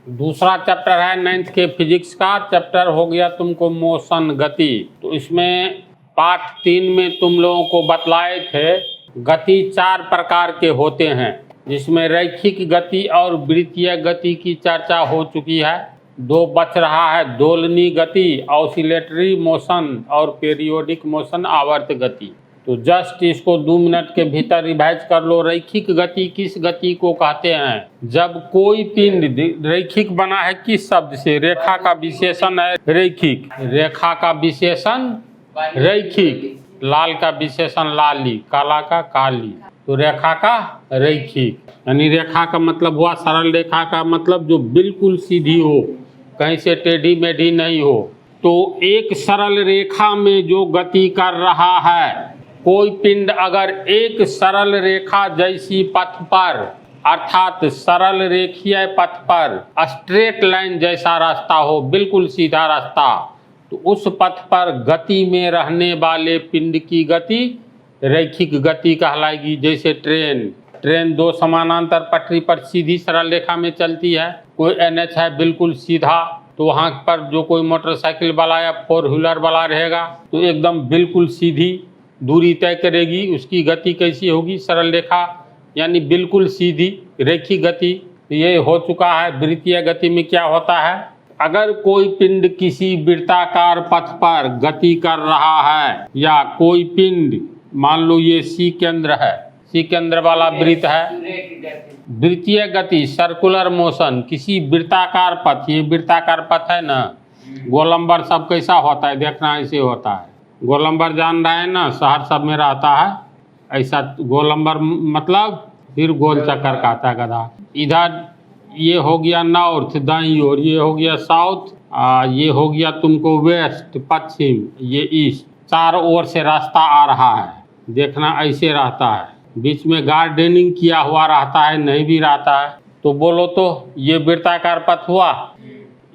दूसरा चैप्टर है 9th के फिजिक्स का। चैप्टर हो गया तुमको मोशन, गति। तो इसमें पार्ट 3 में तुम लोगों को बतलाए थे गति 4 प्रकार के होते हैं, जिसमें रैखिक गति और वृत्तीय गति की चर्चा हो चुकी है। 2 बच रहा है, दोलनी गति, ऑसिलेटरी मोशन और पीरियोडिक मोशन, आवर्त गति। तो जस्ट इसको 2 मिनट के भीतर रिवाइज कर लो। रैखिक गति किस गति को कहते हैं? जब कोई पिंड रैखिक बना है किस शब्द से? रेखा का विशेषण है रैखिक, रेखा का विशेषण रैखिक, लाल का विशेषण लाली, काला का काली। तो रेखा का रैखिक, यानी रेखा का मतलब हुआ सरल रेखा का मतलब जो बिल्कुल सीधी हो, कहीं से टेढ़ी मेढ़ी नहीं हो। तो एक सरल रेखा में जो गति कर रहा है, कोई पिंड अगर एक सरल रेखा जैसी पथ पर, अर्थात सरल रेखीय पथ पर स्ट्रेट लाइन जैसा रास्ता हो, बिल्कुल सीधा रास्ता, तो उस पथ पर गति में रहने वाले पिंड की गति रैखिक गति कहलाएगी। जैसे ट्रेन 2 समानांतर पटरी पर सीधी सरल रेखा में चलती है। कोई NH है बिल्कुल सीधा, तो वहाँ पर जो कोई मोटरसाइकिल वाला या 4 व्हीलर वाला रहेगा तो एकदम बिल्कुल सीधी दूरी तय करेगी। उसकी गति कैसी होगी? सरल रेखा, यानी बिल्कुल सीधी रैखिक गति। ये हो चुका है। वृत्तीय गति में क्या होता है? अगर कोई पिंड किसी वृत्ताकार पथ पर गति कर रहा है, या कोई पिंड मान लो ये C केंद्र है, C केंद्र वाला वृत्त है, वृत्तीय गति सर्कुलर मोशन, किसी वृत्ताकार पथ, ये वृत्ताकार पथ है ना, गोलंबर सब कैसा होता है देखना, ऐसे होता है। गोलंबर जान रहे हैं ना, शहर सब में रहता है ऐसा गोलंबर, मतलब फिर गोल चक्कर कहता है गधा। इधर ये हो गया नॉर्थ दाईं ओर, ये हो गया साउथ, ये हो गया तुमको वेस्ट पश्चिम, ये ईस्ट। 4 ओर से रास्ता आ रहा है, देखना ऐसे रहता है। बीच में गार्डनिंग किया हुआ रहता है, नहीं भी रहता है। तो बोलो तो ये वृत्ताकार पथ हुआ।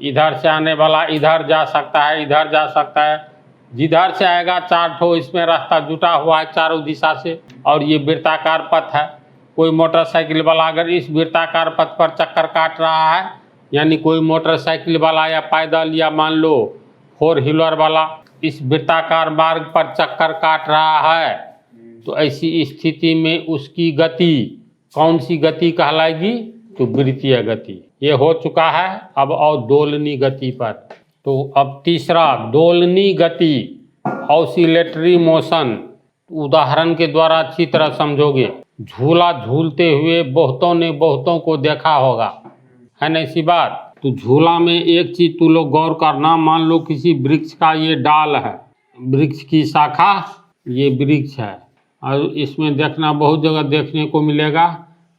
इधर से आने वाला इधर जा सकता है, इधर जा सकता है, जिधर से आएगा 4 ठो इसमें रास्ता जुटा हुआ है चारों दिशा से, और ये वृत्ताकार पथ है। कोई मोटरसाइकिल वाला अगर इस वृत्ताकार पथ पर चक्कर काट रहा है, यानी कोई मोटरसाइकिल वाला या पैदल या मान लो 4 व्हीलर वाला इस वृत्ताकार मार्ग पर चक्कर काट रहा है, तो ऐसी स्थिति में उसकी गति कौन सी गति कहलाएगी? तो वृत्तीय गति। ये हो चुका है। अब और दोलनी गति पर। तो अब तीसरा दोलनी गति, ऑसिलेटरी मोशन। उदाहरण के द्वारा अच्छी तरह समझोगे। झूला झूलते हुए बहुतों ने बहुतों को देखा होगा, है ना ऐसी बात? तो झूला में एक चीज तू लोग गौर करना, मान लो किसी वृक्ष का ये डाल है, वृक्ष की शाखा, ये वृक्ष है, और इसमें देखना बहुत जगह देखने को मिलेगा,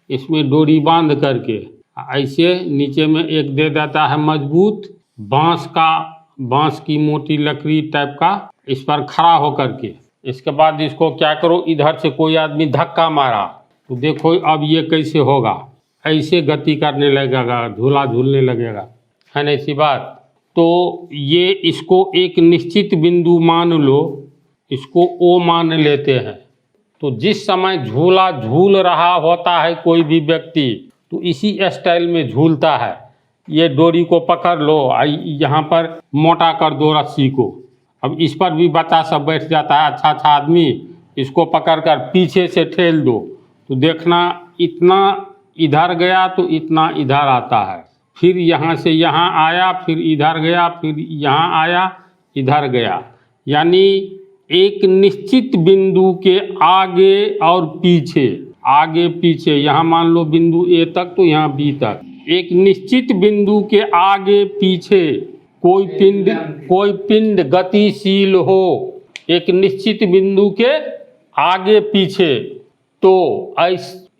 इसमें डोरी बांध करके ऐसे नीचे में एक दे देता है मजबूत बांस की मोटी लकड़ी टाइप का, इस पर खड़ा होकर के। इसके बाद इसको क्या करो, इधर से कोई आदमी धक्का मारा तो देखो अब ये कैसे होगा, ऐसे गति करने लगेगा, झूला झूलने लगेगा, है ना ऐसी बात? तो ये इसको एक निश्चित बिंदु मान लो, इसको O मान लेते हैं। तो जिस समय झूला झूल रहा होता है कोई भी व्यक्ति, तो इसी स्टाइल में झूलता है। ये डोरी को पकड़ लो, यहाँ पर मोटा कर दो रस्सी को, अब इस पर भी बच्चा सब बैठ जाता है, अच्छा अच्छा आदमी, इसको पकड़कर पीछे से ठेल दो, तो देखना इतना इधर गया तो इतना इधर आता है, फिर यहाँ से यहाँ आया, फिर इधर गया, फिर यहाँ आया, इधर गया। यानी एक निश्चित बिंदु के आगे और पीछे, आगे पीछे, यहाँ मान लो बिंदु A तक तो यहाँ B तक, एक निश्चित बिंदु के आगे पीछे कोई पिंड गतिशील हो, एक निश्चित बिंदु के आगे पीछे, तो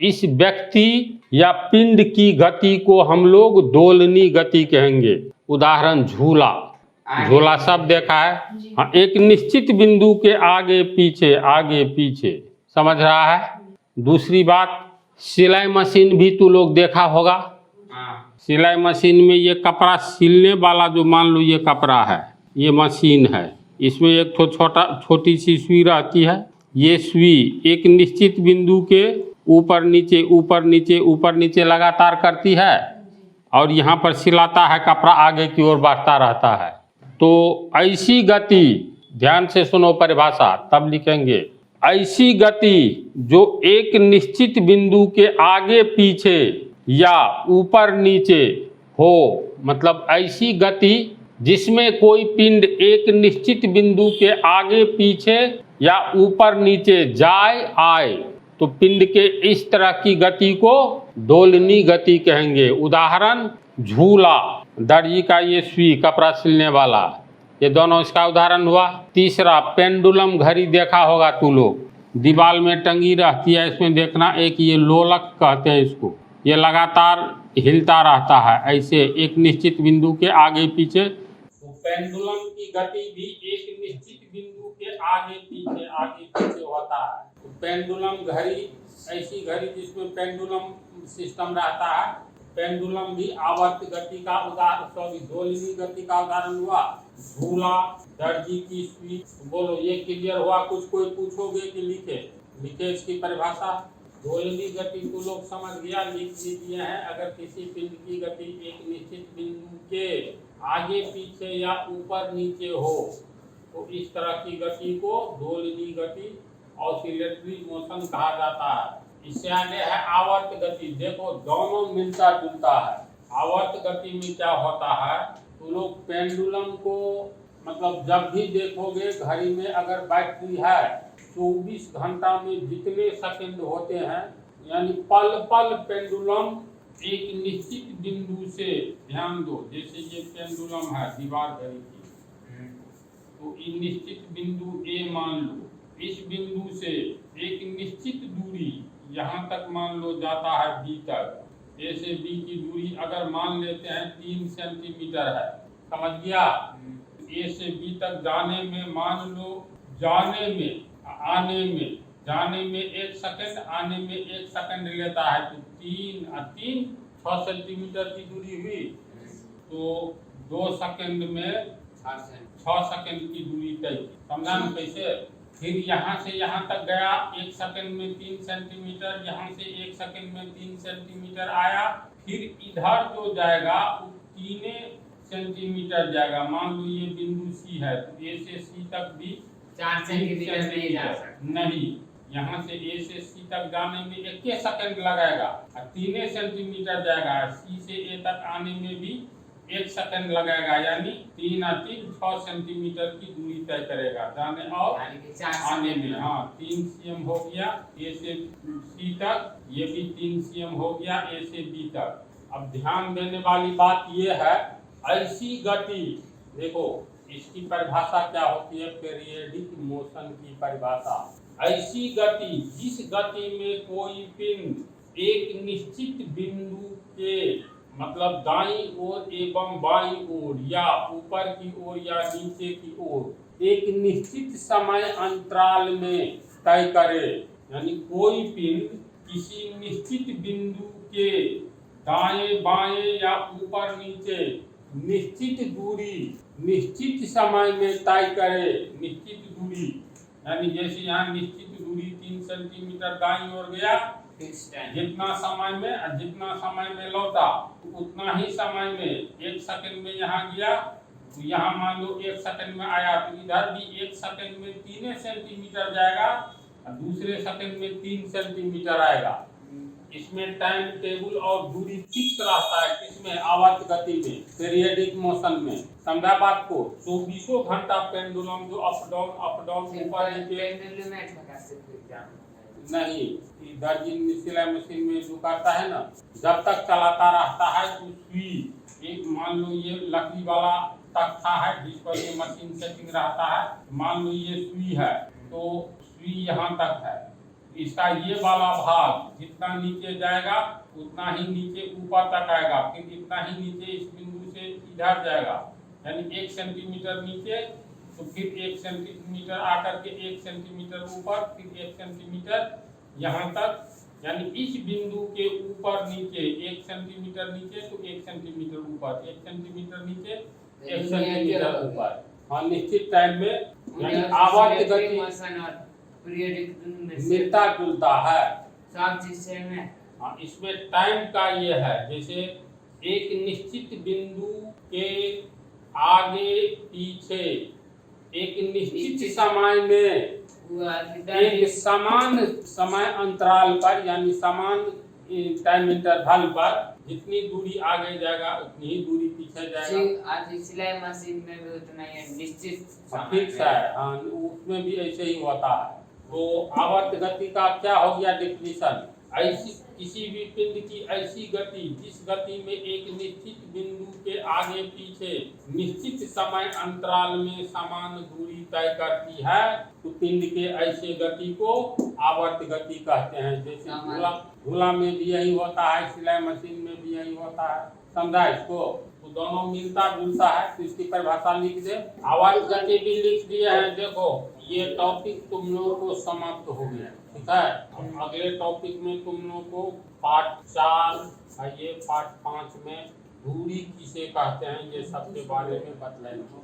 इस व्यक्ति या पिंड की गति को हम लोग दोलनी गति कहेंगे। उदाहरण झूला सब देखा है, हाँ, एक निश्चित बिंदु के आगे पीछे, समझ रहा है? दूसरी बात, सिलाई मशीन भी तू लोग देखा होगा। सिलाई मशीन में ये कपड़ा सिलने वाला जो मान लो ये कपड़ा है, ये मशीन है, इसमें एक छोटी सी सुई रहती है। ये सुई एक निश्चित बिंदु के ऊपर नीचे लगातार करती है, और यहाँ पर सिलाता है कपड़ा, आगे की ओर बढ़ता रहता है। तो ऐसी गति, ध्यान से सुनो परिभाषा तब लिखेंगे, ऐसी गति जो एक निश्चित बिंदु के आगे पीछे या ऊपर नीचे हो, मतलब ऐसी गति जिसमें कोई पिंड एक निश्चित बिंदु के आगे पीछे या ऊपर नीचे जाए आए, तो पिंड के इस तरह की गति को दोलनी गति कहेंगे। उदाहरण झूला, दर्जी का ये सुई कपड़ा सिलने वाला, ये दोनों इसका उदाहरण हुआ। तीसरा पेंडुलम घड़ी देखा होगा तू लोग, दीवार में टंगी रहती है, इसमें देखना, एक ये लोलक कहते हैं इसको, ये लगातार हिलता रहता है ऐसे एक निश्चित बिंदु के आगे पीछे। तो पेंडुलम की गति भी एक निश्चित बिंदु के आगे पीछे होता है। तो पेंडुलम घड़ी, ऐसी घड़ी जिसमें पेंडुलम सिस्टम रहता है। पेंडुलम भी आवर्त गति का उदाहरण, दोलनी गति का उदाहरण हुआ। झूला, दर्जी की सुई, बोलो ये क्लियर हुआ? कुछ कोई पूछोगे कि लिखे इसकी परिभाषा? दोलनी गति को लोग समझ गया, लिख लीजिए हैं। अगर किसी पिंड की गति एक निश्चित बिंदु के आगे पीछे या ऊपर नीचे हो, तो इस तरह की गति को दोलनी गति, ऑसिलेटरी मोशन कहा जाता है। इससे आगे है आवर्त गति। देखो दोनों मिलता जुलता है। आवर्त गति में क्या होता है, तो लोग पेंडुलम को मतलब जब भी देखोगे घड़ी में अगर बैटरी है 24 घंटा में जितने सेकंड होते हैं, यानी पल पल पेंडुलम एक निश्चित बिंदु से, ध्यान दो, जैसे ये पेंडुलम है दीवार घड़ी की, तो ये निश्चित बिंदु ए मान लो, इस बिंदु से एक निश्चित दूरी यहाँ तक मान लो जाता है बी तक। ए से बी की दूरी अगर मान लेते हैं 3 सेंटीमीटर है, समझ गया? ए से बी तक जाने में मान लो, जाने में जाने में 1 सेकंड, आने में 1 सेकंड लेता है, तो 3 6 सेंटीमीटर की दूरी हुई। तो 2 सेकंड में 6 सेकंड की दूरी तय की। समझा ना कैसे? फिर यहाँ से यहाँ तक गया, 1 सेकंड में 3 सेंटीमीटर, यहाँ से 1 सेकंड में 3 सेंटीमीटर आया, फिर इधर जो जाएगा वो 3 सेंटीमीटर जाएगा। मान लो ये बिंदु सी है, तो ए से सी तक भी 4 सेंटीमीटर नहीं जा सकता। नहीं, यहाँ से ए से सी तक जाने में 1 सेकंड लगाएगा और 3 सेंटीमीटर जाएगा। सी से ए तक आने में भी 1 सेकंड लगेगा, यानी 3 और 3 6 सेंटीमीटर की दूरी तय करेगा जाने और आने में। हाँ, 3 cm हो गया ए से सी तक, ये भी 3 cm हो गया ए से बी तक। अब ध्यान देने वाली बात ये है, ऐसी गति, देखो इसकी परिभाषा क्या होती है, पीरियडिक मोशन की परिभाषा। ऐसी गति जिस गति में कोई पिंड एक निश्चित बिंदु के मतलब दाईं ओर एवं बाईं ओर या ऊपर की ओर या नीचे की ओर एक निश्चित समय अंतराल में तय करे, यानी कोई पिंड किसी निश्चित बिंदु के दाएं बाएं या ऊपर नीचे निश्चित दूरी निश्चित समय में तय करे। निश्चित दूरी यानी जैसे यहाँ निश्चित दूरी 3 सेंटीमीटर दाईं ओर गया, जितना समय में लौटा उतना ही समय में 1 सेकंड में यहाँ गया, तो यहाँ मान लो 1 सेकंड में आया, तो इधर भी 1 सेकंड में 3 सेंटीमीटर जाएगा और दूसरे सेकंड में 3 सेंटीमीटर आएगा। इसमें टाइम टेबल और दूरी फिक्स रहता है, किसमें? आवर्त गति में, पीरियडिक मोशन में। समझा बात को? 24 घंटा पेंडुलम जो अप डाउन ऊपर नीचे नहीं, दर्जी सिलाई मशीन में जो करता है ना, जब तक चलाता रहता है तो सुई, एक मान लो ये लकड़ी वाला तख्ता है जिस पर ये मशीन सेटिंग रहता है, मान लो ये सुई है, तो सुई यहाँ तक है, इसका ये वाला भाग जितना नीचे जाएगा उतना ही नीचे ऊपर तक आएगा, फिर इतना ही नीचे इस बिंदु से इधर जाएगा, यानी 1 सेंटीमीटर नीचे, तो फिर 1 सेंटीमीटर आकर के 1 सेंटीमीटर ऊपर, फिर 1 सेंटीमीटर यहाँ तक, यानी इस बिंदु के ऊपर नीचे 1 सेंटीमीटर नीचे तो 1 सेंटीमीटर ऊपर, 1 सेंटीमीटर नीचे 1 सेंटीमीटर ऊपर। हाँ, निश्चित टाइम में, यानी आवर्त गति मिलता जुलता है सब चीज सेम है। हाँ, इसमें टाइम का ये है, जैसे एक निश्चित बिंदु के आगे पीछे एक निश्चित समय में एक समान समय अंतराल पर यानी समान टाइम इंटरवल पर जितनी दूरी आगे जाएगा उतनी ही दूरी पीछे जाएगा। आज सिलाई मशीन में भी उतना ही निश्चित फिक्स है, हाँ, उसमें भी ऐसे ही होता है। तो आवर्त गति का क्या हो गया डेफिनेशन? ऐसी किसी भी पिंड की ऐसी गति जिस गति में एक निश्चित बिंदु के आगे पीछे निश्चित समय अंतराल में समान दूरी तय करती है, तो पिंड के ऐसे गति को आवर्त गति कहते हैं। जैसे झूला में भी यही होता है, सिलाई मशीन में भी यही होता है। समझा इसको? तो दोनों मिलता जुलता है, तो इसकी परिभाषा लिख दे। आवर्त गति भी लिख दिए हैं। देखो ये टॉपिक तुम लोगों को समाप्त हो गया, ठीक है। अगले टॉपिक में तुम लोगों को पार्ट 4 ये पार्ट 5 में दूरी किसे कहते हैं ये सबके बारे में बतलाएंगे।